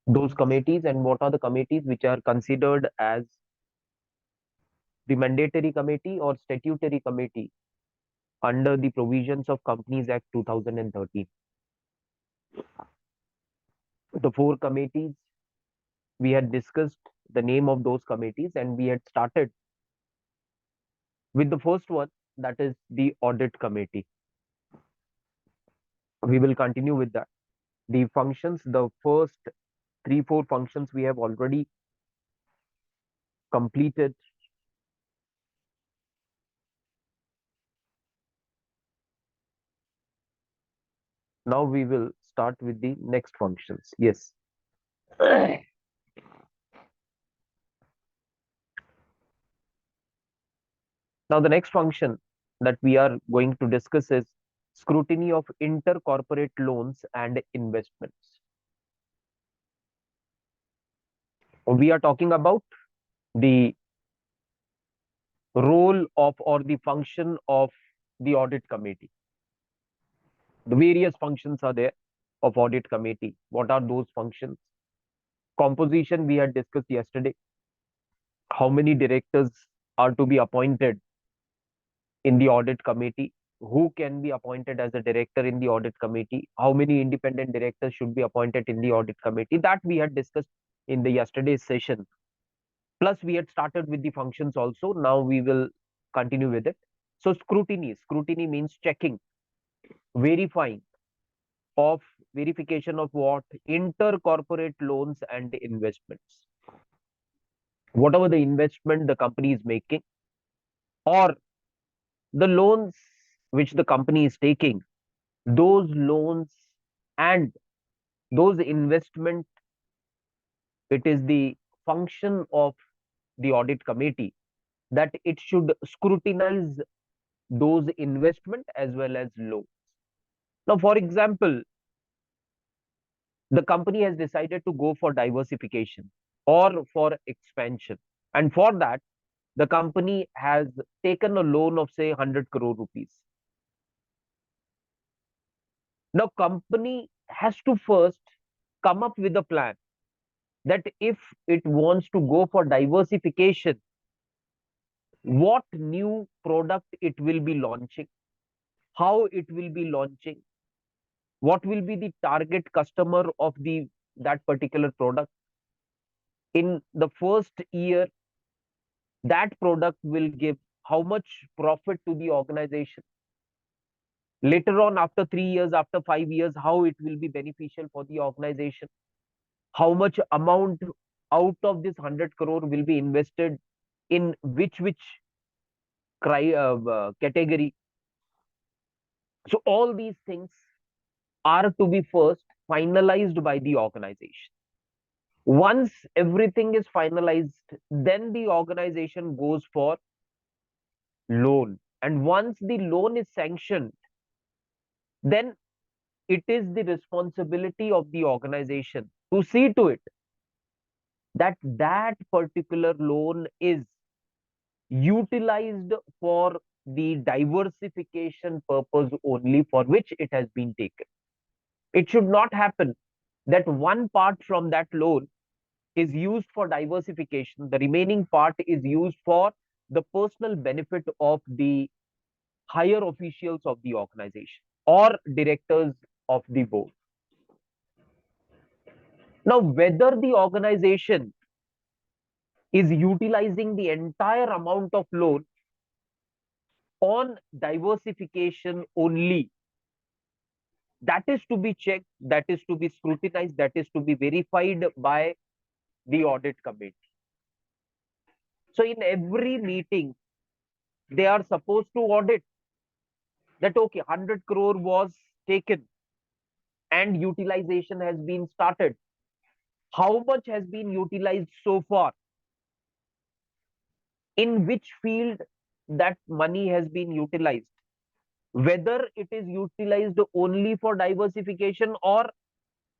those committees and what are the committees which are considered as the mandatory committee or statutory committee under the provisions of Companies Act 2013. The four committees, we had discussed the name of those committees and we had started with the first one, that is the audit committee. We will continue with that. The functions, the first three, four functions we have already completed. Now we will start with the next functions. Yes. Now the next function that we are going to discuss is scrutiny of intercorporate loans and investments. We are talking about the role of or the function of the audit committee. The various functions are there of audit committee. What are those functions? Composition we had discussed yesterday. How many directors are to be appointed in the audit committee? Who can be appointed as a director in the audit committee? How many independent directors should be appointed in the audit committee? That we had discussed in the yesterday's session. Plus, we had started with the functions also. Now we will continue with it. So, scrutiny. Scrutiny means checking, verifying of verification of what? Intercorporate loans and investments. Whatever the investment the company is making or the loans which the company is taking, those loans and those investment, it is the function of the audit committee that it should scrutinize those investment as well as loans. Now, for example, the company has decided to go for diversification or for expansion. And for that, the company has taken a loan of say 100 crore rupees. Now, company has to first come up with a plan that if it wants to go for diversification, what new product it will be launching, how it will be launching, what will be the target customer of the that particular product. In the first year, that product will give how much profit to the organization. Later on, after 3 years, after 5 years, how it will be beneficial for the organization. How much amount out of this 100 crore will be invested in which category. So all these things are to be first finalized by the organization. Once everything is finalized, then the organization goes for loan. And once the loan is sanctioned, then it is the responsibility of the organization to see to it that that particular loan is utilized for the diversification purpose only for which it has been taken. It should not happen that one part from that loan is used for diversification, the remaining part is used for the personal benefit of the higher officials of the organization or directors of the board. Now, whether the organization is utilizing the entire amount of loan on diversification only, that is to be checked, that is to be scrutinized, that is to be verified by the audit committee. So in every meeting, they are supposed to audit that, okay, 100 crore was taken and utilization has been started. How much has been utilized so far? In which field that money has been utilized? Whether it is utilized only for diversification or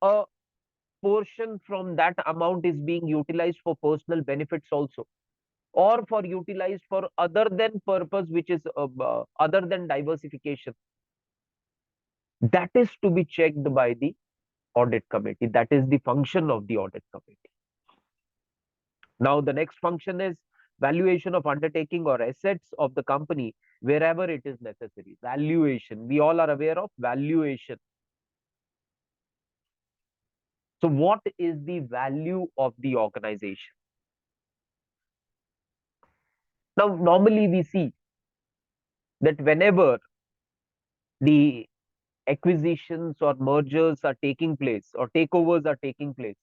a portion from that amount is being utilized for personal benefits also, or for utilized for other than purpose which is other than diversification, that is to be checked by the audit committee. That is the function of the audit committee. Now, the next function is valuation of undertaking or assets of the company wherever it is necessary. Valuation. We all are aware of valuation. So, what is the value of the organization? Now, normally we see that whenever the acquisitions or mergers are taking place or takeovers are taking place,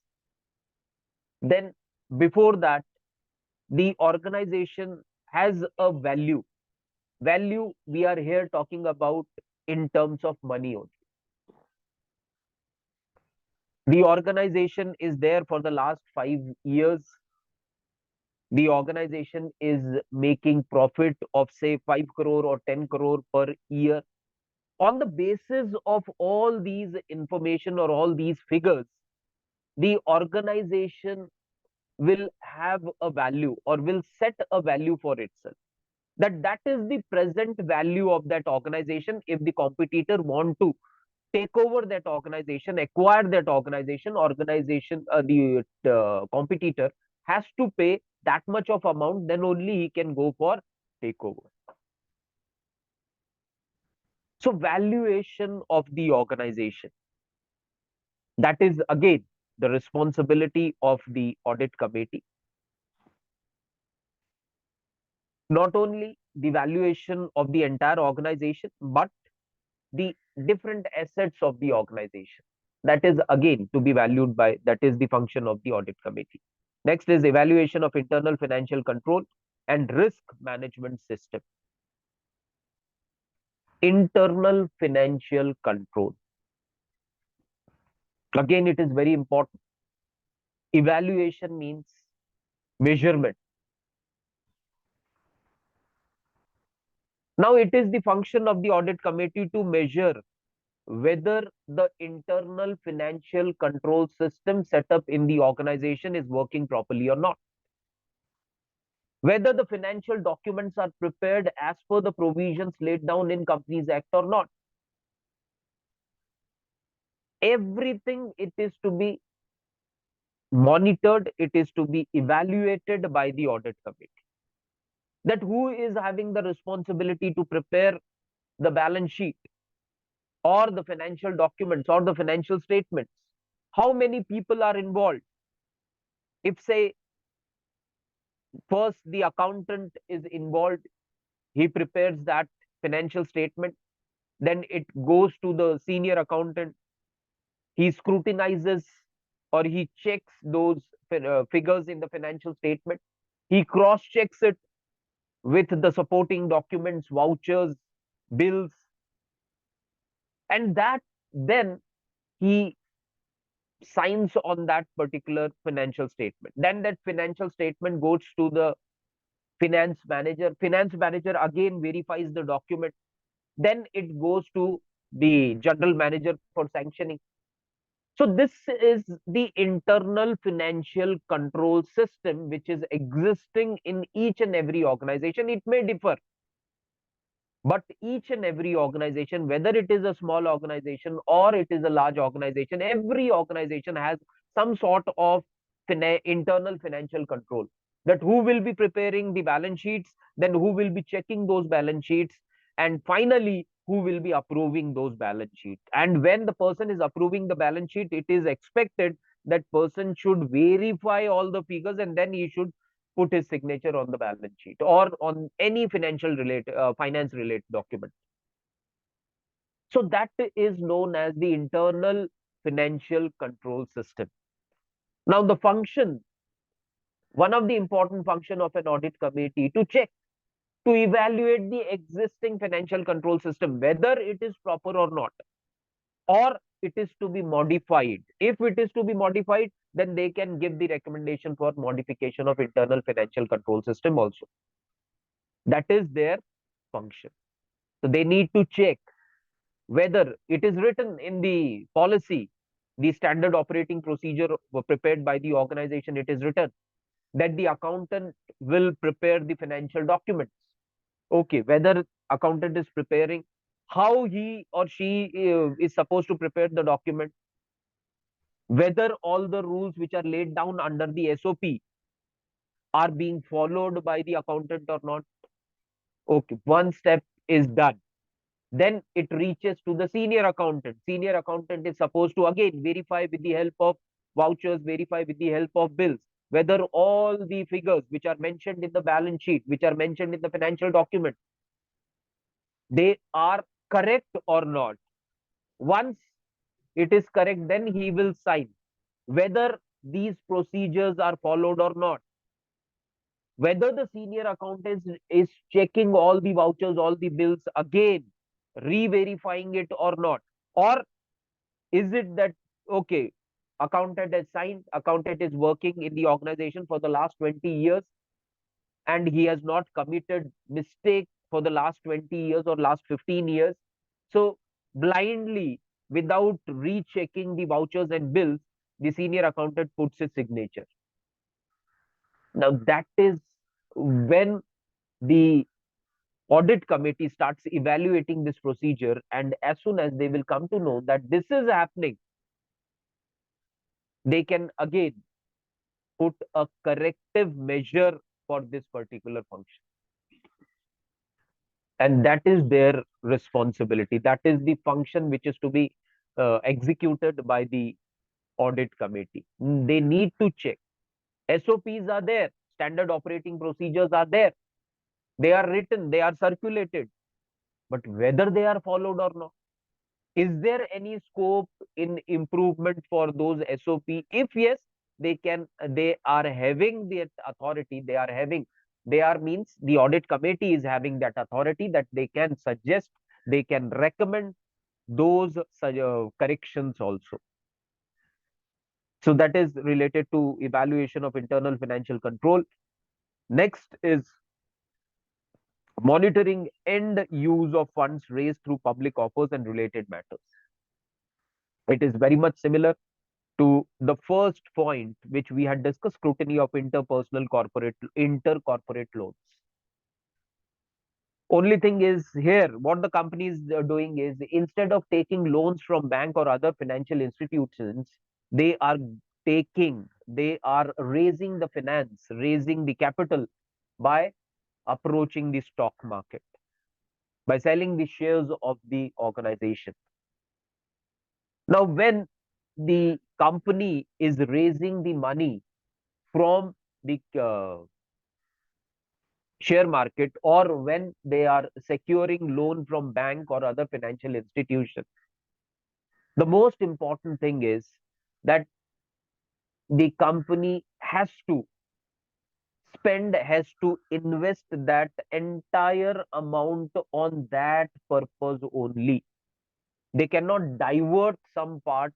then before that, the organization has a value. Value, we are here talking about in terms of money only. The organization is there for the last 5 years. The organization is making profit of say 5 crore or 10 crore per year. On the basis of all these information or all these figures, the organization will have a value or will set a value for itself. That is the present value of that organization. If the competitor want to take over that organization, acquire that organization, the competitor has to pay that much of amount, then only he can go for takeover. So valuation of the organization, that is again the responsibility of the audit committee. Not only the valuation of the entire organization, but the different assets of the organization. That is again to be valued by, that is the function of the audit committee. Next is evaluation of internal financial control and risk management system. Internal financial control. Again, it is very important. Evaluation means measurement. Now, it is the function of the audit committee to measure whether the internal financial control system set up in the organization is working properly or not, whether the financial documents are prepared as per the provisions laid down in Companies Act or not. Everything, it is to be monitored, it is to be evaluated by the audit committee. That who is having the responsibility to prepare the balance sheet or the financial documents or the financial statements? How many people are involved? If say first the accountant is involved, he prepares that financial statement, then it goes to the senior accountant, he scrutinizes or he checks those figures in the financial statement, he cross checks it with the supporting documents, vouchers, bills, and that then he signs on that particular financial statement. Then that financial statement goes to the finance manager. Finance manager again verifies the document. Then it goes to the general manager for sanctioning. So this is the internal financial control system which is existing in each and every organization. It may differ, but each and every organization, whether it is a small organization or it is a large organization, every organization has some sort of internal financial control. That who will be preparing the balance sheets, then who will be checking those balance sheets, and finally who will be approving those balance sheets. And when the person is approving the balance sheet, it is expected that person should verify all the figures and then he should put his signature on the balance sheet or on any finance related document. So that is known as the internal financial control system. Now the function, one of the important function of an audit committee to check, to evaluate the existing financial control system, whether it is proper or not, or it is to be modified. If it is to be modified, then they can give the recommendation for modification of internal financial control system also. That is their function. So they need to check whether it is written in the policy, the standard operating procedure prepared by the organization, it is written that the accountant will prepare the financial documents. Okay, whether accountant is preparing, how he or she is supposed to prepare the document, whether all the rules which are laid down under the SOP are being followed by the accountant or not. Okay, one step is done. Then it reaches to the senior accountant. Senior accountant is supposed to again verify with the help of vouchers, verify with the help of bills, whether all the figures which are mentioned in the balance sheet, which are mentioned in the financial document, they are correct or not. Once it is correct, then he will sign whether these procedures are followed or not. Whether the senior accountant is checking all the vouchers, all the bills again, re-verifying it or not. Or is it that, okay, accountant has signed, accountant is working in the organization for the last 20 years and he has not committed mistake for the last 20 years or last 15 years. So blindly, without rechecking the vouchers and bills, the senior accountant puts his signature. Now that is when the audit committee starts evaluating this procedure, and as soon as they will come to know that this is happening, they can again put a corrective measure for this particular function. And that is their responsibility. That is the function which is to be executed by the audit committee. They need to check. SOPs are there, standard operating procedures are there, they are written, they are circulated, but whether they are followed or not, is there any scope in improvement for those SOP? If yes, they are having the authority, they are means the audit committee is having that authority that they can suggest, they can recommend those corrections also. So that is related to evaluation of internal financial control. Next is monitoring end use of funds raised through public offers and related matters. It is very much similar to the first point which we had discussed, scrutiny of intercorporate loans. Only thing is here, what the companies are doing is, instead of taking loans from bank or other financial institutions, they are they are raising the finance, raising the capital by approaching the stock market, by selling the shares of the organization. Now, when the company is raising the money from the share market, or when they are securing loan from bank or other financial institution, the most important thing is that the company has to invest that entire amount on that purpose only. They cannot divert some part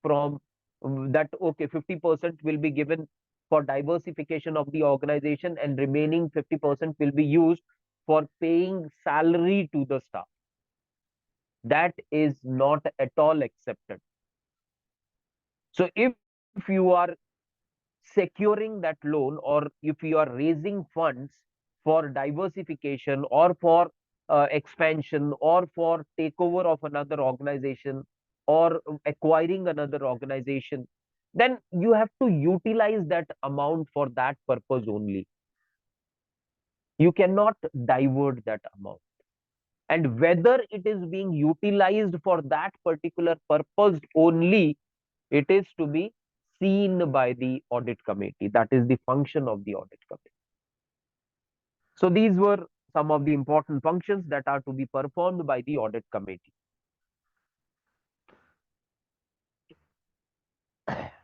from that. Okay, 50% will be given for diversification of the organization and remaining 50% will be used for paying salary to the staff. That is not at all accepted. So if you are securing that loan, or if you are raising funds for diversification or for expansion or for takeover of another organization or acquiring another organization, then you have to utilize that amount for that purpose only. You cannot divert that amount. And whether it is being utilized for that particular purpose only, it is to be seen by the audit committee. That is the function of the audit committee. So these were some of the important functions that are to be performed by the audit committee.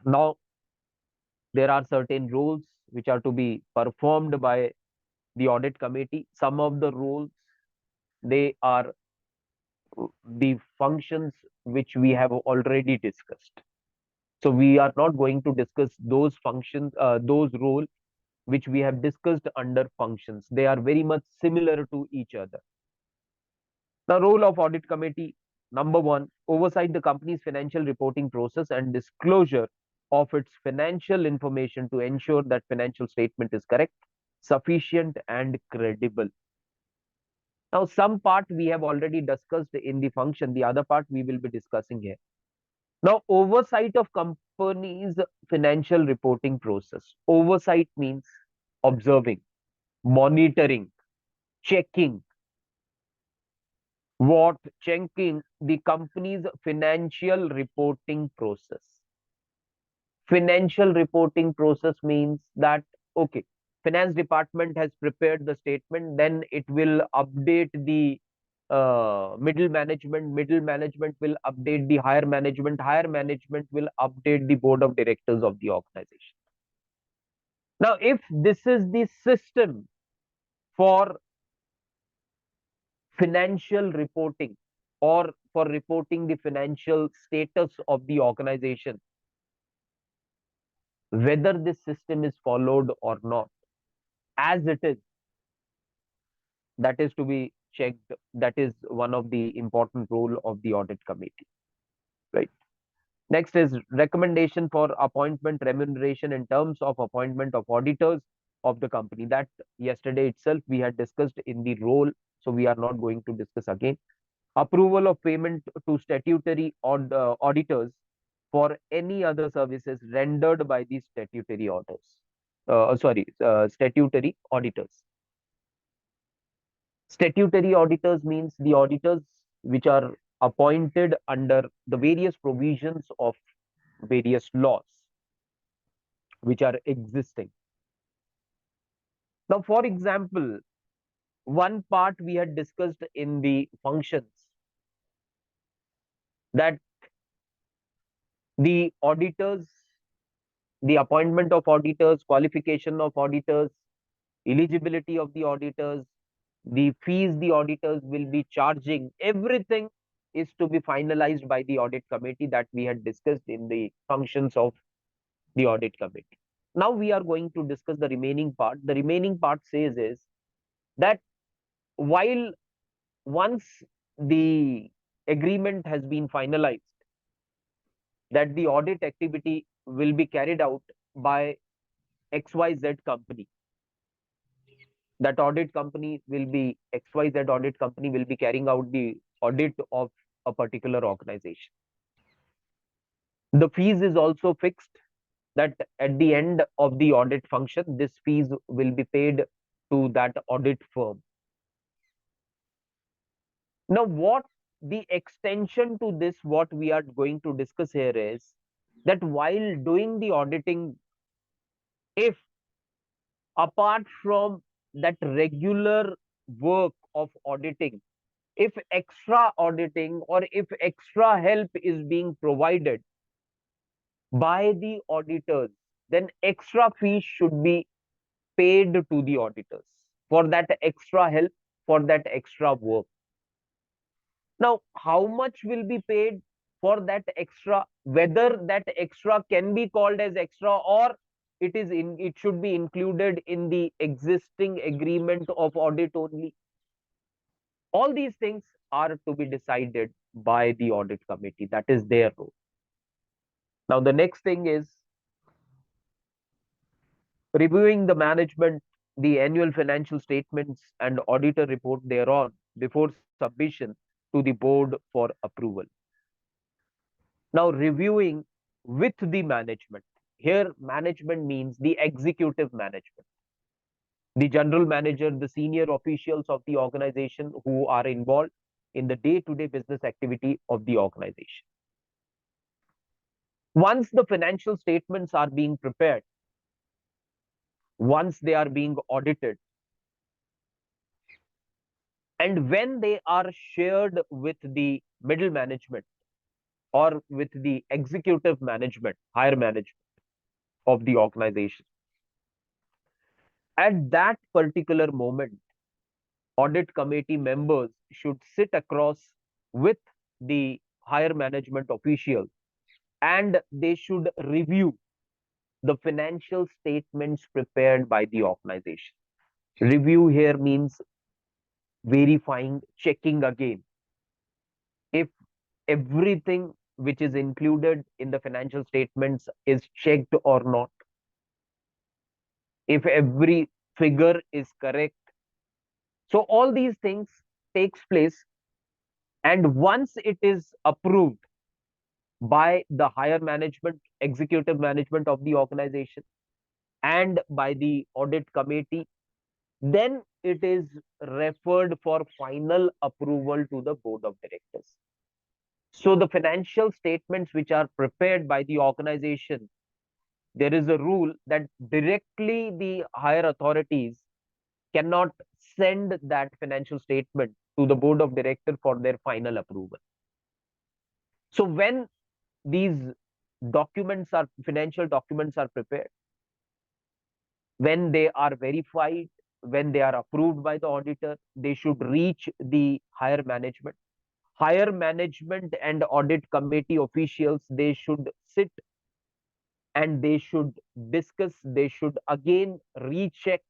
Now, there are certain roles which are to be performed by the audit committee. Some of the roles, they are the functions which we have already discussed. So we are not going to discuss those functions, those roles which we have discussed under functions. They are very much similar to each other. The role of audit committee: number one, oversight the company's financial reporting process and disclosure of its financial information to ensure that financial statement is correct, sufficient, and credible. Now, some part we have already discussed in the function, the other part we will be discussing here. Now, oversight of companies' financial reporting process. Oversight means observing, monitoring, checking, checking the company's financial reporting process. Financial reporting process means that, okay, finance department has prepared the statement, then it will update the middle management will update the higher management will update the board of directors of the organization. Now, if this is the system for financial reporting or for reporting the financial status of the organization, whether this system is followed or not, as it is, that is to be checked. That is one of the important role of the audit committee, right? Next is recommendation for appointment remuneration in terms of appointment of auditors of the company. That yesterday itself we had discussed in the role, so we are not going to discuss again. Approval of payment to statutory auditors for any other services rendered by the statutory statutory auditors. Statutory auditors means the auditors which are appointed under the various provisions of various laws which are existing. Now, for example, one part we had discussed in the functions, that the auditors, the appointment of auditors, qualification of auditors, eligibility of the auditors, the fees the auditors will be charging, everything is to be finalized by the audit committee, that we had discussed in the functions of the audit committee. Now we are going to discuss the remaining part. The remaining part says is that while once the agreement has been finalized, that the audit activity will be carried out by XYZ company, that audit company will be XYZ audit company will be carrying out the audit of a particular organization. The fees is also fixed, that at the end of the audit function, this fees will be paid to that audit firm. Now, what the extension to this, what we are going to discuss here is that while doing the auditing, if apart from that regular work of auditing, if extra auditing or if extra help is being provided by the auditors, then extra fees should be paid to the auditors for that extra help, for that extra work. Now, how much will be paid for that extra, whether that extra can be called as extra or it should be included in the existing agreement of audit only. All these things are to be decided by the audit committee. That is their role. Now, the next thing is reviewing the management, the annual financial statements and auditor report thereon before submission to the board for approval. Now, reviewing with the management. Here, management means the executive management, the general manager, the senior officials of the organization who are involved in the day-to-day business activity of the organization. Once the financial statements are being prepared, once they are being audited, and when they are shared with the middle management or with the executive management, higher management of the organization, at that particular moment, audit committee members should sit across with the higher management officials and they should review the financial statements prepared by the organization. Review here means verifying, checking again if everything which is included in the financial statements is checked or not, if every figure is correct. So all these things takes place, and once it is approved, by the higher management, executive management of the organization, and by the audit committee, then it is referred for final approval to the board of directors. So the financial statements which are prepared by the organization, there is a rule that directly the higher authorities cannot send that financial statement to the board of directors for their final approval. So when these financial documents are prepared, when they are verified, when they are approved by the auditor, they should reach the higher management. Higher management and audit committee officials, they should sit and they should discuss, they should again recheck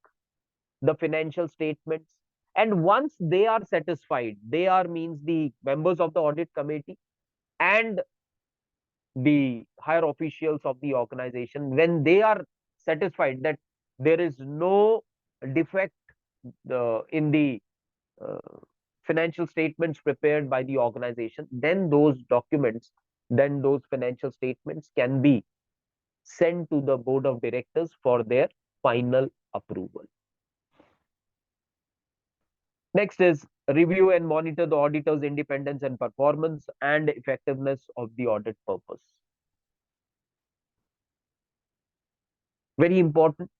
the financial statements. And once they are satisfied, they are means the members of the audit committee and the higher officials of the organization, when they are satisfied that there is no defect in the uh, financial statements prepared by the organization, then those financial statements can be sent to the board of directors for their final approval. Next is review and monitor the auditor's independence and performance and effectiveness of the audit purpose. Very important.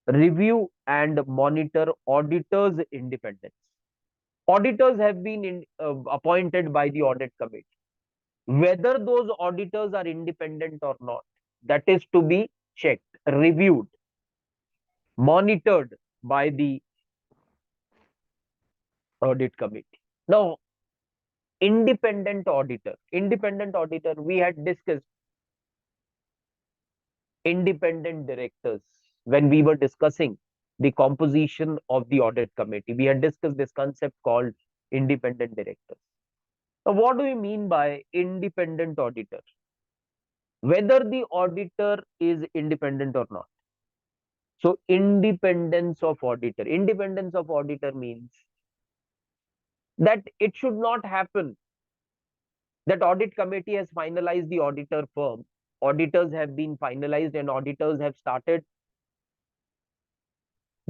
Review and monitor auditors' independence. Auditors have been appointed by the audit committee. Whether those auditors are independent or not, that is to be checked, reviewed, monitored by the audit committee. Now, independent auditor, we had discussed independent directors when we were discussing the composition of the audit committee. We had discussed this concept called independent directors. Now, what do we mean by independent auditor? Whether the auditor is independent or not. So, independence of auditor means that it should not happen that audit committee has finalized the auditor firm, auditors have been finalized and auditors have started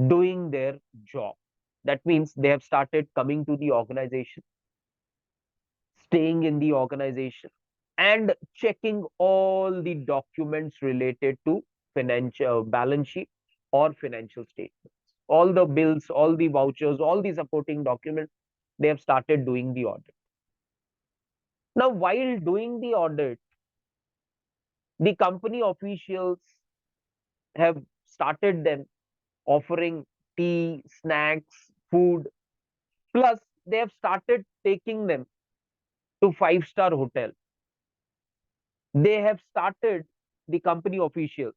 doing their job. That means they have started coming to the organization, staying in the organization, and checking all the documents related to financial balance sheet or financial statements. All the bills, all the vouchers, all the supporting documents, they have started doing the audit. Now, while doing the audit, the company officials have started them offering tea, snacks, food, plus they have started taking them to five-star hotel. They have started, the company officials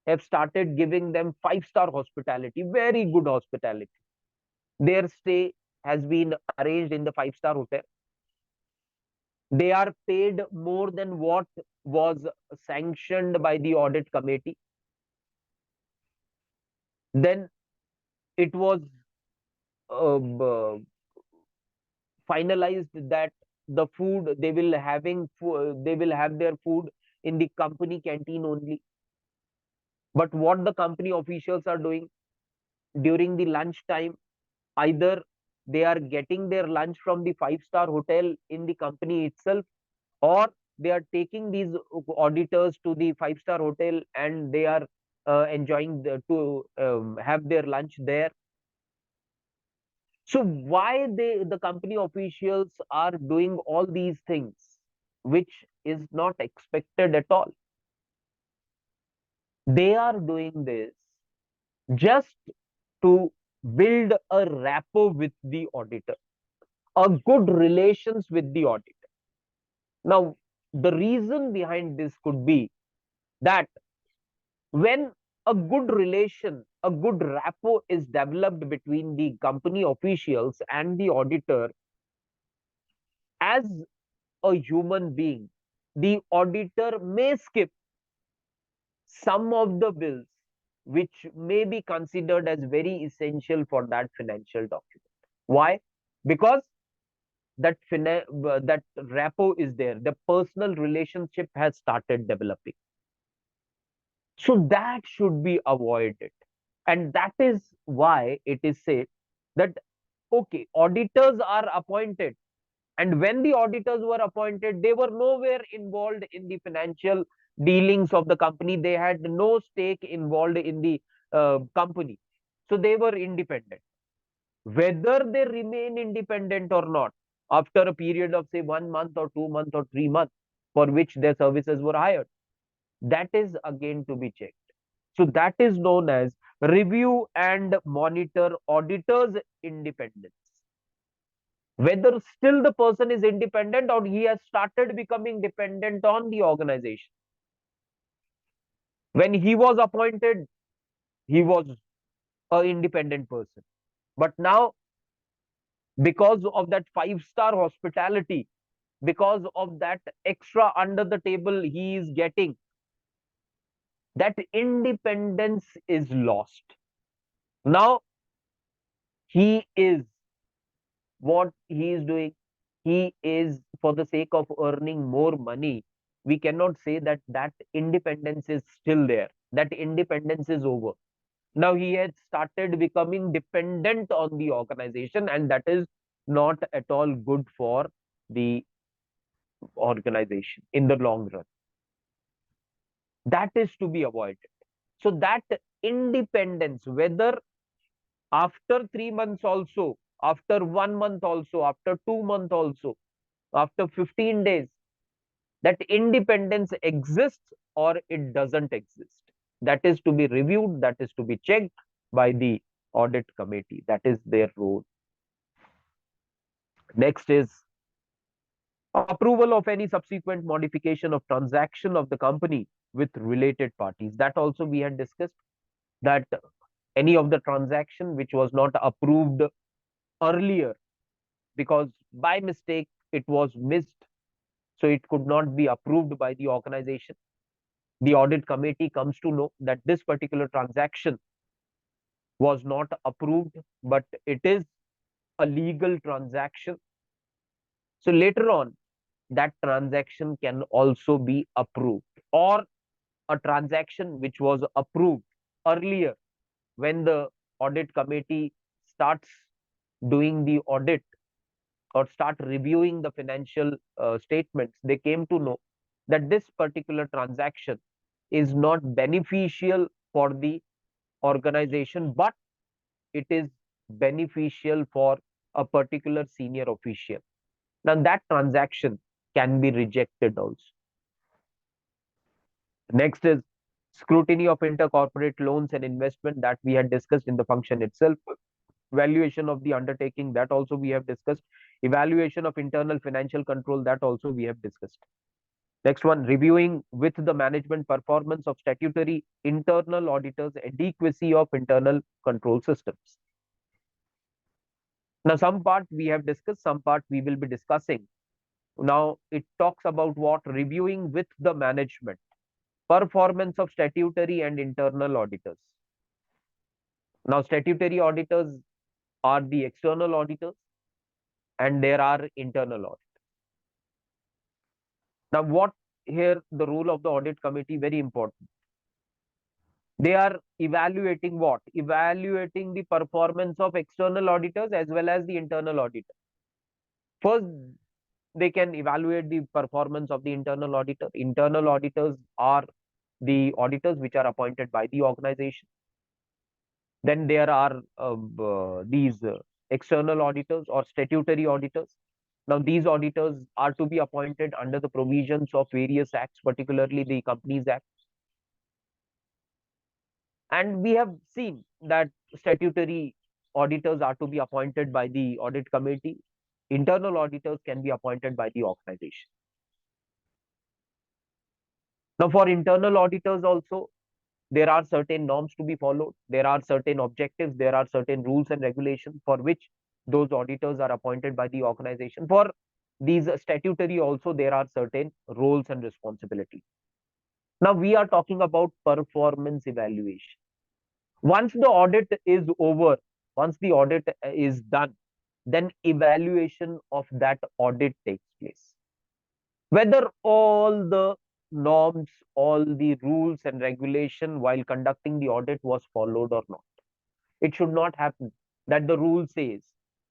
have started giving them five-star hospitality, very good hospitality. Their stay has been arranged in the five-star hotel. They are paid more than what was sanctioned by the audit committee. Then it was uh, finalized that the food they will have their food in the company canteen only. But what the company officials are doing during the lunch time, either they are getting their lunch from the five-star hotel in the company itself, or they are taking these auditors to the five-star hotel and they are enjoying to have their lunch there. So why the company officials are doing all these things, which is not expected at all? They are doing this just to build a rapport with the auditor, a good relations with the auditor. Now, the reason behind this could be that when a good relation, a good rapport is developed between the company officials and the auditor, as a human being, the auditor may skip some of the bills which may be considered as very essential for that financial document. Why? Because that rapport is there. The personal relationship has started developing. So that should be avoided. And that is why it is said that, okay, auditors are appointed. And when the auditors were appointed, they were nowhere involved in the financial dealings of the company. They had no stake involved in the company. So they were independent. Whether they remain independent or not, after a period of, say, 1 month or 2 months or 3 months, for which their services were hired, that is again to be checked. So that is known as review and monitor auditors' independence. Whether still the person is independent or he has started becoming dependent on the organization. When he was appointed, he was an independent person. But now, because of that five-star hospitality, because of that extra under the table he is getting, that independence is lost. Now, he is what he is doing. He is, for the sake of earning more money. We cannot say that that independence is still there. That independence is over. Now he has started becoming dependent on the organization, and that is not at all good for the organization in the long run. That is to be avoided. So that independence, whether after 3 months also, after 1 month also, after 2 months also, after 15 days, that independence exists or it doesn't exist. That is to be reviewed, that is to be checked by the audit committee. That is their role. Next is approval of any subsequent modification of transaction of the company with related parties. That also we had discussed, that any of the transaction which was not approved earlier because by mistake it was missed, so it could not be approved by the organization. The audit committee comes to know that this particular transaction was not approved, but it is a legal transaction. So later on, that transaction can also be approved, or a transaction which was approved earlier when the audit committee starts doing the audit or start reviewing the financial statements, they came to know that this particular transaction is not beneficial for the organization, but it is beneficial for a particular senior official. Now that transaction can be rejected also. Next is scrutiny of intercorporate loans and investment, that we had discussed in the function itself. Valuation of the undertaking, that also we have discussed. Evaluation of internal financial control, that also we have discussed. Next one, reviewing with the management performance of statutory internal auditors, adequacy of internal control systems. Now, some part we have discussed, some part we will be discussing. Now, it talks about what? Reviewing with the management performance of statutory and internal auditors. Now, statutory auditors are the external auditors, and there are internal auditors. Now, what here the role of the audit committee? Very important. They are evaluating what? Evaluating the performance of external auditors as well as the internal auditor. First, they can evaluate the performance of the internal auditor. Internal auditors are the auditors which are appointed by the organization. Then there are these external auditors or statutory auditors. Now, these auditors are to be appointed under the provisions of various acts, particularly the Companies Act. And we have seen that statutory auditors are to be appointed by the audit committee. Internal auditors can be appointed by the organization. Now, for internal auditors also, there are certain norms to be followed. There are certain objectives. There are certain rules and regulations for which those auditors are appointed by the organization. For these statutory also, there are certain roles and responsibilities. Now, we are talking about performance evaluation. Once the audit is over, once the audit is done, then evaluation of that audit takes place. Whether all the norms, all the rules and regulation while conducting the audit was followed or not. It should not happen that the rule says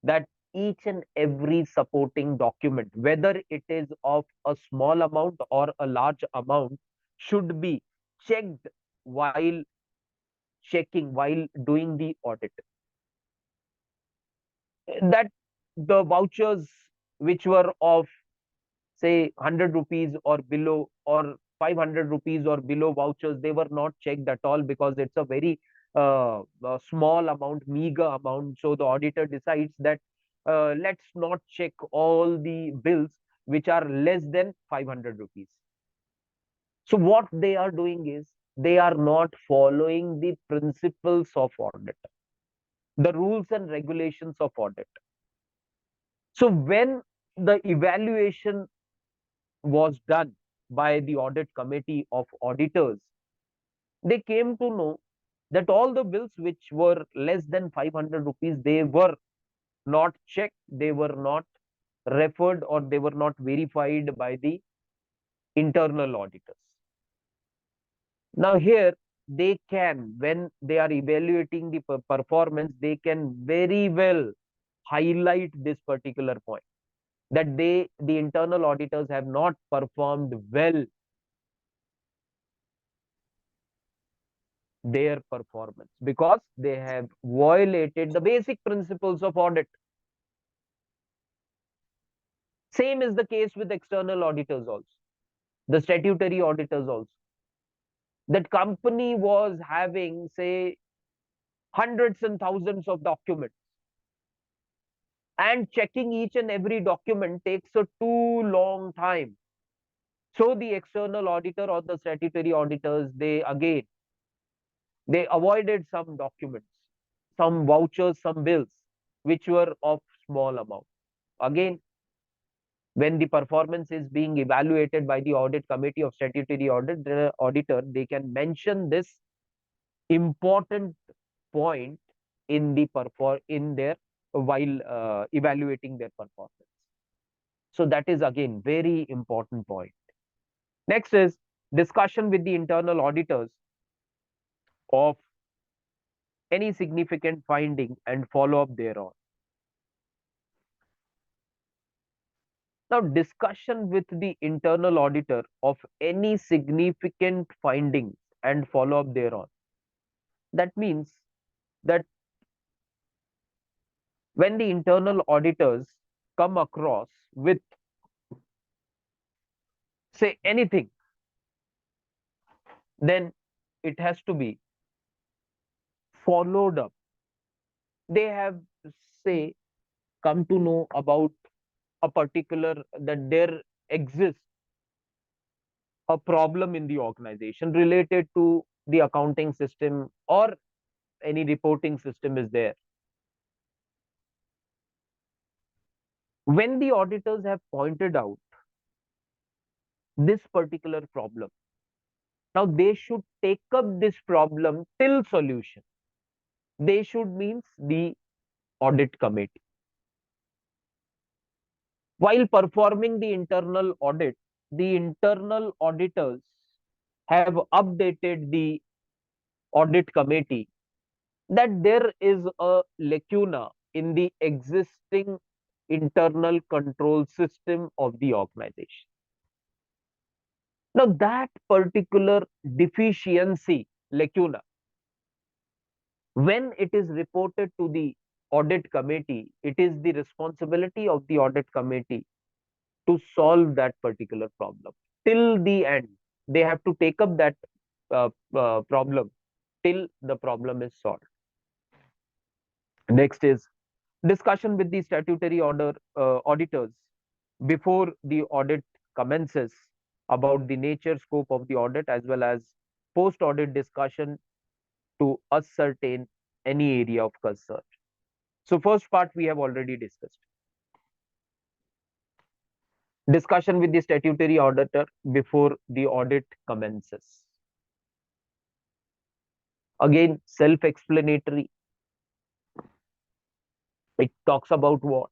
that each and every supporting document, whether it is of a small amount or a large amount, should be checked while while doing the audit. That the vouchers which were of say 100 rupees or below, or 500 rupees or below vouchers, they were not checked at all, because it's a very small amount, meager amount. So the auditor decides that let's not check all the bills which are less than 500 rupees. So what they are doing is they are not following the principles of audit, the rules and regulations of audit. So when the evaluation was done by the audit committee of auditors, they came to know that all the bills which were less than 500 rupees, they were not checked, they were not referred, or they were not verified by the internal auditors. Now here they can, when they are evaluating the performance, they can very well highlight this particular point, that the internal auditors have not performed well their performance because they have violated the basic principles of audit. Same is the case with external auditors also, the statutory auditors also. That company was having, say, hundreds and thousands of documents, and checking each and every document takes a too long time. So the external auditor or the statutory auditors, they avoided some documents, some vouchers, some bills, which were of small amount. Again, when the performance is being evaluated by the audit committee of statutory audit, the auditor, they can mention this important point in their while evaluating their performance. So that is again very important point. Next is discussion with the internal auditors of any significant finding and follow up thereon. Now, discussion with the internal auditor of any significant findings and follow up thereon. That means that when the internal auditors come across with, say, anything, then it has to be followed up. They have, say, come to know about a particular, that there exists a problem in the organization related to the accounting system, or any reporting system is there. When the auditors have pointed out this particular problem, now they should take up this problem till solution. They should means the audit committee. While performing the internal audit, the internal auditors have updated the audit committee that there is a lacuna in the existing internal control system of the organization. Now, that particular deficiency, lacuna, when it is reported to the audit committee, it is the responsibility of the audit committee to solve that particular problem till the end. They have to take up that problem till the problem is solved. Next is discussion with the statutory auditors before the audit commences about the nature, scope of the audit, as well as post audit discussion to ascertain any area of concern. So first part we have already discussed. Discussion with the statutory auditor before the audit commences. Again, self-explanatory. It talks about what?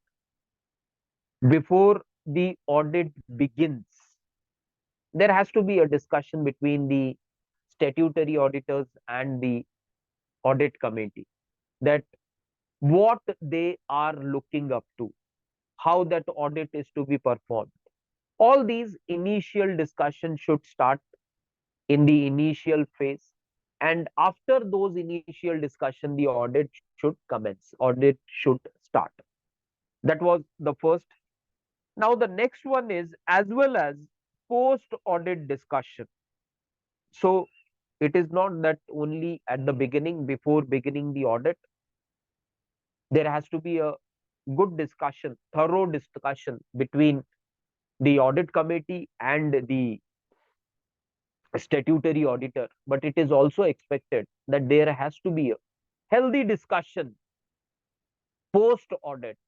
Before the audit begins, there has to be a discussion between the statutory auditors and the audit committee, that what they are looking up to, how that audit is to be performed. All these initial discussions should start in the initial phase. And after those initial discussion, the audit should commence, audit should start. That was the first. Now, the next one is as well as post audit discussion. So, it is not that only at the beginning, before beginning the audit, there has to be a good discussion, thorough discussion between the audit committee and the statutory auditor. But it is also expected that there has to be a healthy discussion post audit.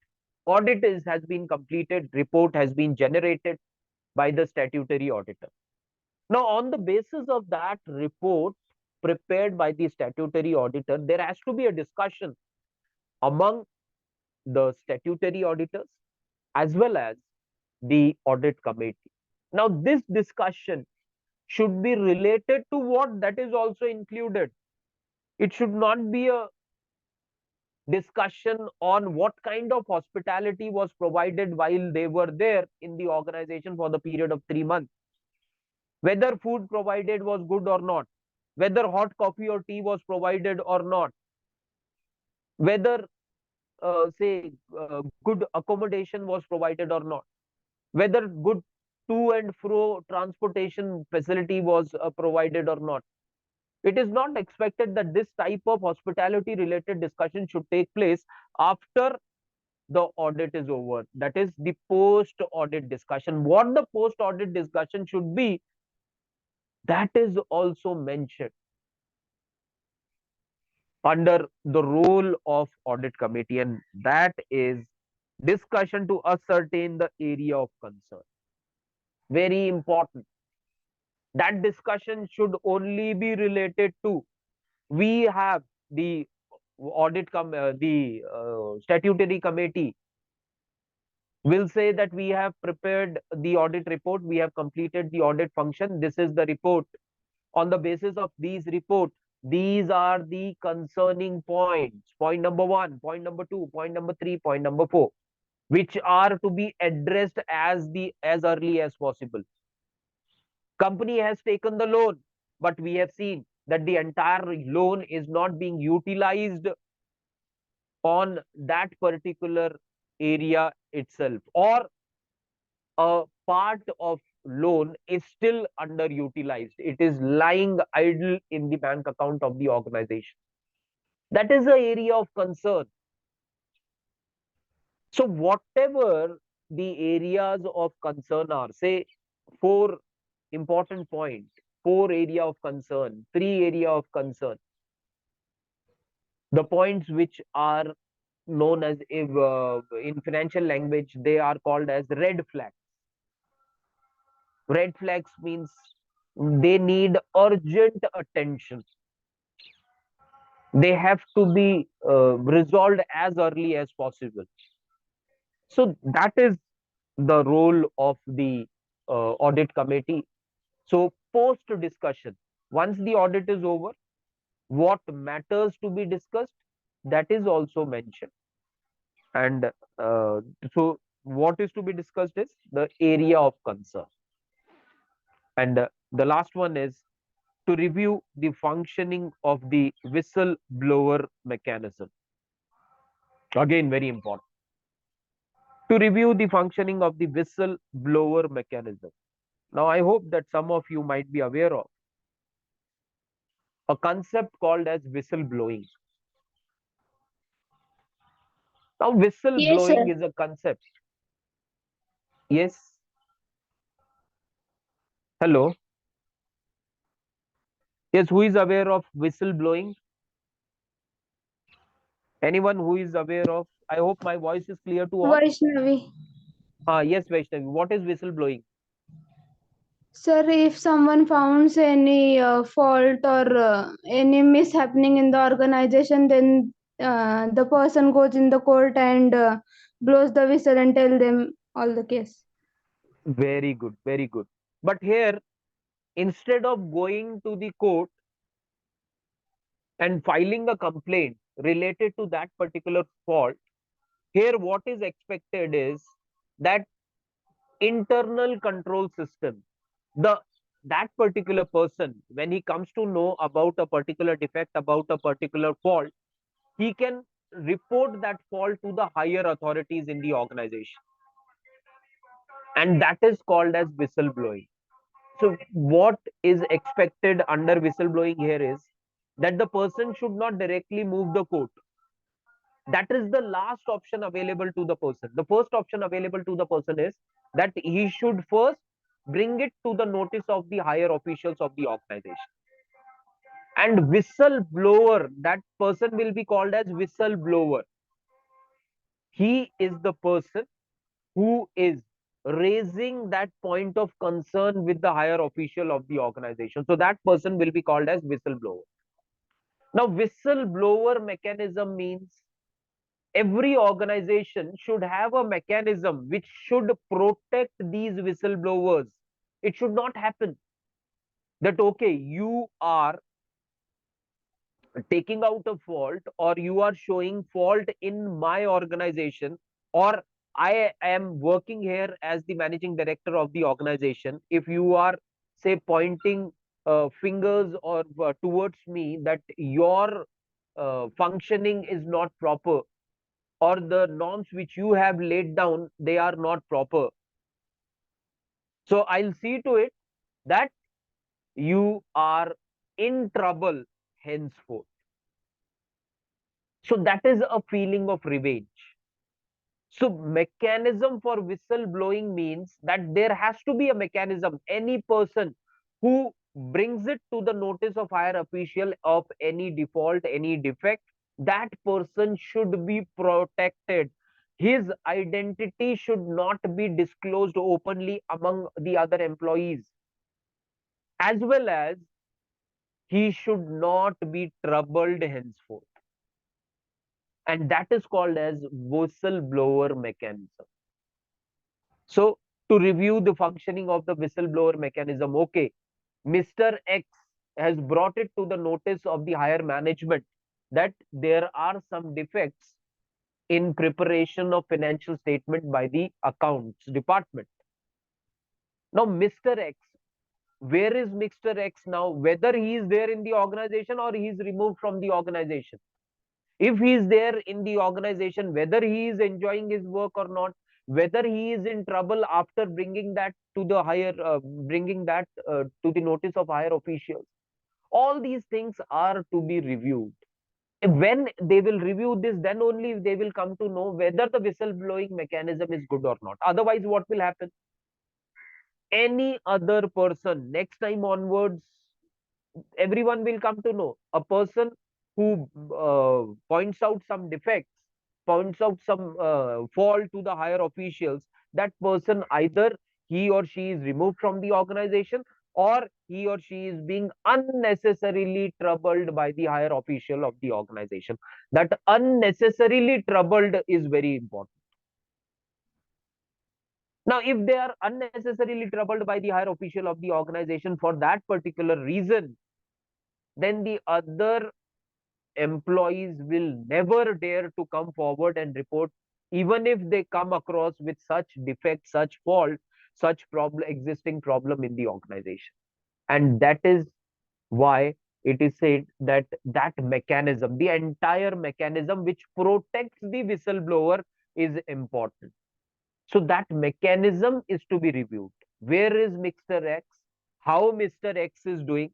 Audit has been completed, report has been generated by the statutory auditor. Now, on the basis of that report prepared by the statutory auditor, there has to be a discussion among the statutory auditors as well as the audit committee. Now, this discussion should be related to what that is also included. It should not be a discussion on what kind of hospitality was provided while they were there in the organization for the period of 3 months, whether food provided was good or not, whether hot coffee or tea was provided or not, whether say good accommodation was provided or not, whether good to and fro transportation facility was provided or not. It is not expected that this type of hospitality related discussion should take place after the audit is over. That is the post audit discussion. What the post audit discussion should be, that is also mentioned under the role of audit committee, and that is discussion to ascertain the area of concern. Very important. That discussion should only be related to, we have the statutory committee will say that we have prepared the audit report, we have completed the audit function, this is the report. On the basis of these report, these are the concerning points. Point number 1, point number 2, point number 3, point number 4, which are to be addressed as early as possible. Company has taken the loan, but we have seen that the entire loan is not being utilized on that particular area itself, or a part of loan is still underutilized. It is lying idle in the bank account of the organization. That is the area of concern. So whatever the areas of concern are, say four important points, four area of concern, three area of concern, the points which are known as, if in financial language, they are called as red flags. Red flags means they need urgent attention. They have to be resolved as early as possible. So that is the role of the audit committee. So post discussion, once the audit is over, what matters to be discussed, that is also mentioned. And so what is to be discussed is the area of concern. And the last one is to review the functioning of the whistleblower mechanism. Again, very important. To review the functioning of the whistleblower mechanism. Now, I hope that some of you might be aware of a concept called as whistleblowing. Now, Yes, whistleblowing sir. is a concept. Yes. Hello. Yes, who is aware of whistleblowing? Anyone who is aware of? I hope my voice is clear to all. Vaishnavi. Yes, Vaishnavi. What is whistleblowing? Sir, if someone finds any fault or any mishappening in the organization, then the person goes in the court and blows the whistle and tell them all the case. Very good, very good. But here, instead of going to the court and filing a complaint related to that particular fault, here what is expected is that internal control system, the that particular person, when he comes to know about a particular defect, about a particular fault, he can report that fault to the higher authorities in the organization, and that is called as whistleblowing. So what is expected under whistleblowing here is that the person should not directly move the court. That is the last option available to the person. The first option available to the person is that he should first bring it to the notice of the higher officials of the organization. And whistleblower, that person will be called as whistleblower. He is the person who is raising that point of concern with the higher official of the organization. So that person will be called as whistleblower. Now, whistleblower mechanism means every organization should have a mechanism which should protect these whistleblowers. It should not happen that, okay, you are taking out a fault or you are showing fault in my organization, or I am working here as the managing director of the organization. If you are, say, pointing fingers or towards me that your functioning is not proper, or the norms which you have laid down, they are not proper, so I'll see to it that you are in trouble henceforth. So that is a feeling of revenge. So mechanism for whistleblowing means that there has to be a mechanism. Any person who brings it to the notice of higher official of any default, any defect, that person should be protected. His identity should not be disclosed openly among the other employees, as well as he should not be troubled henceforth. And that is called as whistleblower mechanism. So to review the functioning of the whistleblower mechanism, okay, Mr. X has brought it to the notice of the higher management that there are some defects in preparation of financial statement by the accounts department. Now, Mr. X, where is Mr. X now? Whether he is there in the organization or he is removed from the organization. If he is there in the organization, whether he is enjoying his work or not, whether he is in trouble after bringing that to the higher, to the notice of higher officials, all these things are to be reviewed. When they will review this, then only they will come to know whether the whistleblowing mechanism is good or not. Otherwise, what will happen? Any other person, next time onwards, everyone will come to know a person who points out some defects, points out some fault to the higher officials. That person, either he or she is removed from the organization, or he or she is being unnecessarily troubled by the higher official of the organization. That unnecessarily troubled is very important. Now, if they are unnecessarily troubled by the higher official of the organization for that particular reason, then the other employees will never dare to come forward and report, even if they come across with such defect, such fault, such problem, existing problem in the organization. And that is why it is said that that mechanism, the entire mechanism which protects the whistleblower, is important. So that mechanism is to be reviewed. Where is Mr. X? How Mr. X is doing?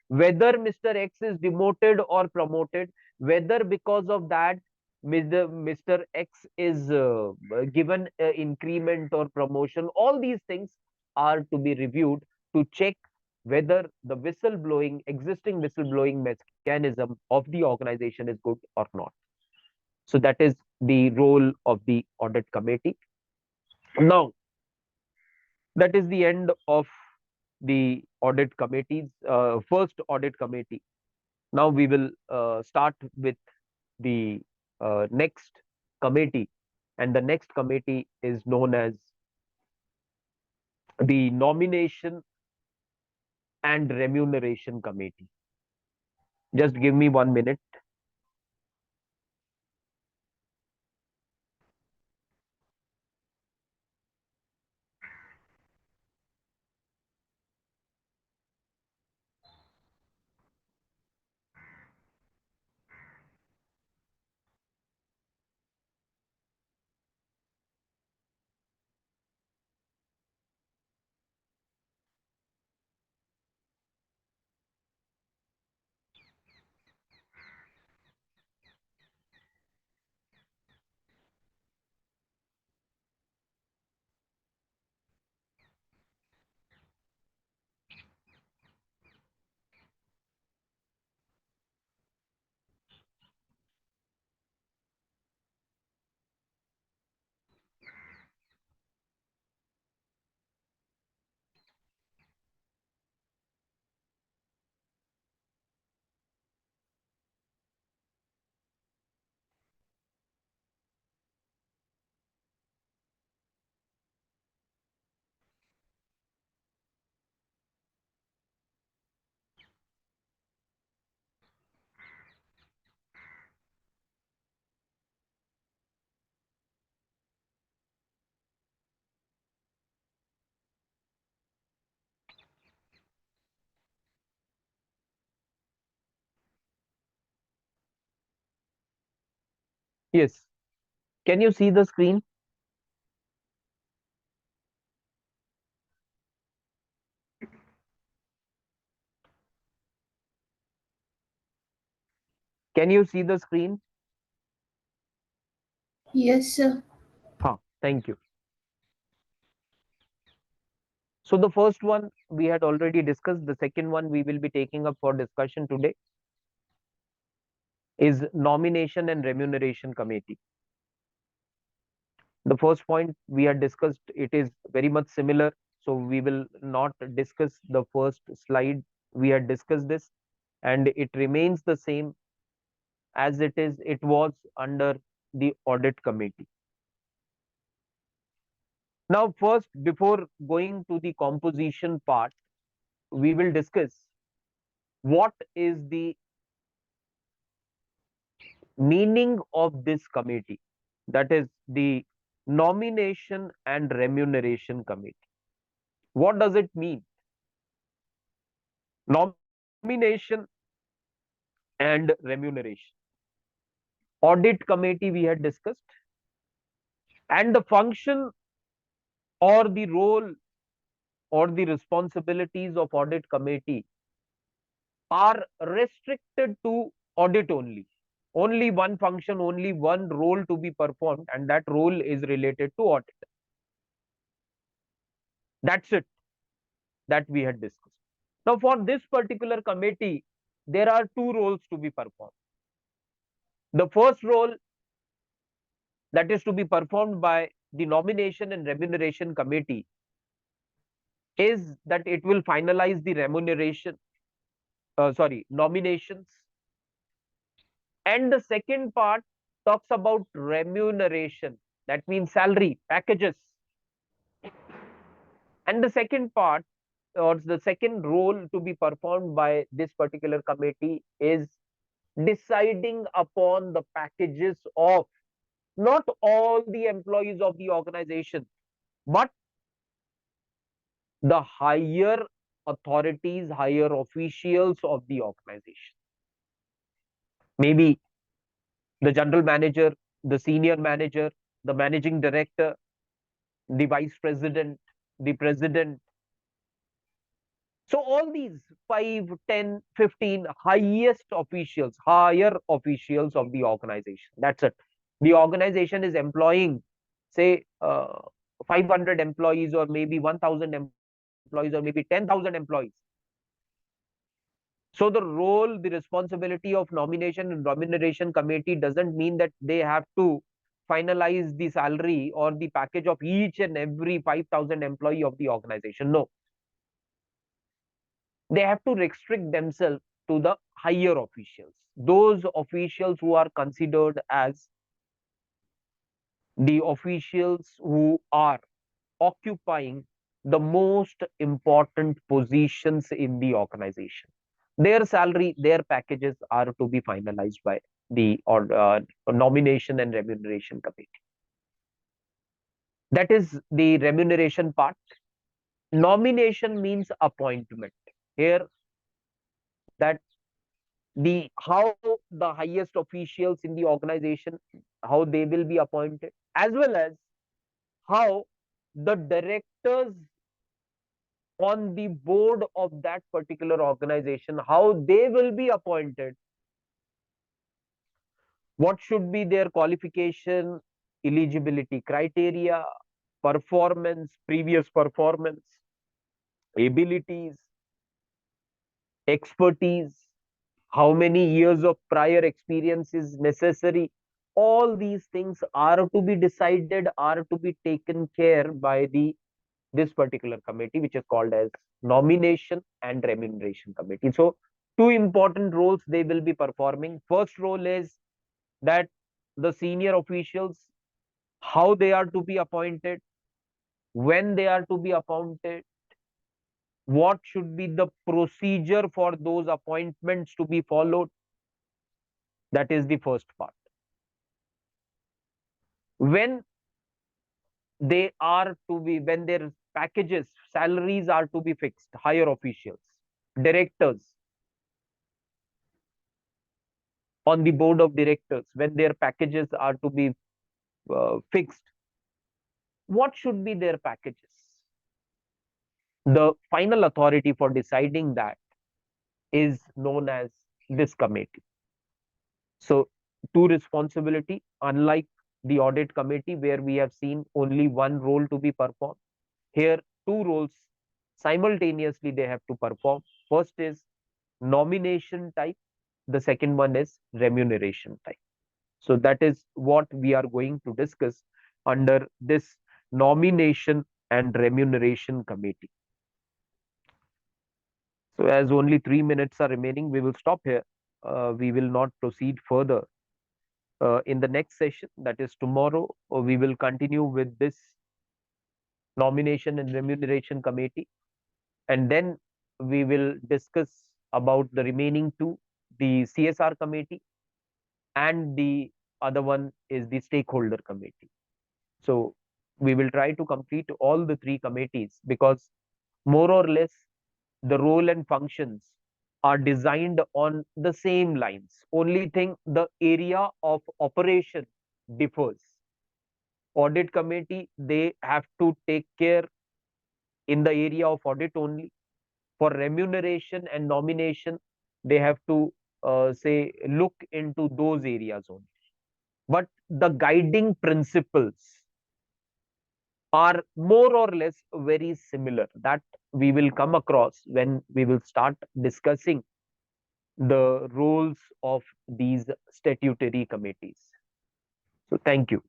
Whether Mr. X is demoted or promoted, whether because of that Mr. X is given increment or promotion, all these things are to be reviewed to check whether the existing whistleblowing mechanism of the organization is good or not. So that is the role of the audit committee. Now, that is the end of the audit committee's first audit committee. Now we will start with the next committee, and the next committee is known as the Nomination and Remuneration Committee. Just give me 1 minute. Yes. Can you see the screen? Can you see the screen? Yes, sir. Thank you. So the first one we had already discussed. The second one we will be taking up for discussion today is Nomination and Remuneration Committee. The first point we had discussed, it is very much similar. So we will not discuss the first slide. We had discussed this, and it remains the same as it was under the audit committee. Now, first, before going to the composition part, we will discuss what is the meaning of this committee, that is the Nomination and Remuneration Committee. What does it mean? Nomination and remuneration. Audit committee we had discussed, and the function or the role or the responsibilities of audit committee are restricted to audit only. Only one function, only one role to be performed, and that role is related to audit. That's it that we had discussed. Now, for this particular committee, there are two roles to be performed. The first role that is to be performed by the Nomination and Remuneration Committee is that it will finalize the nominations. And the second part talks about remuneration, that means salary, packages. And the second part, or the second role to be performed by this particular committee, is deciding upon the packages of not all the employees of the organization, but the higher authorities, higher officials of the organization. Maybe the general manager, the senior manager, the managing director, the vice president, the president. So all these 5, 10, 15 highest officials, higher officials of the organization. That's it. The organization is employing, say, 500 employees, or maybe 1,000 employees, or maybe 10,000 employees. So the role, the responsibility of Nomination and Remuneration Committee doesn't mean that they have to finalize the salary or the package of each and every 5,000 employee of the organization. No. They have to restrict themselves to the higher officials, those officials who are considered as the officials who are occupying the most important positions in the organization. Their salary, their packages are to be finalized by the nomination and remuneration committee. That is the remuneration part. Nomination means appointment. Here, that the how the highest officials in the organization, how they will be appointed, as well as how the directors on the board of that particular organization, how they will be appointed, what should be their qualification, eligibility criteria, performance, previous performance, abilities, expertise, how many years of prior experience is necessary. All these things are to be decided, are to be taken care by the this particular committee, which is called as nomination and remuneration committee. So two important roles they will be performing. First role is that the senior officials, how they are to be appointed, when they are to be appointed, what should be the procedure for those appointments to be followed. That is the first part. When they are to be, when their packages, salaries are to be fixed, higher officials, directors on the board of directors, when their packages are to be fixed, what should be their packages? The final authority for deciding that is known as this committee. So, two responsibility, unlike the audit committee where we have seen only one role to be performed, here two roles simultaneously they have to perform. First is nomination type, the second one is remuneration type. So that is what we are going to discuss under this nomination and remuneration committee. So as only 3 minutes are remaining, we will stop here. We will not proceed further. In the next session, that is tomorrow, we will continue with this nomination and remuneration committee. And then we will discuss about the remaining two, the CSR committee, and the other one is the stakeholder committee. So we will try to complete all the three committees because more or less the role and functions are designed on the same lines. Only thing, the area of operation differs. Audit committee, they have to take care in the area of audit only. For remuneration and nomination, they have to say look into those areas only. But the guiding principles are more or less very similar, that we will come across when we will start discussing the roles of these statutory committees. So thank you.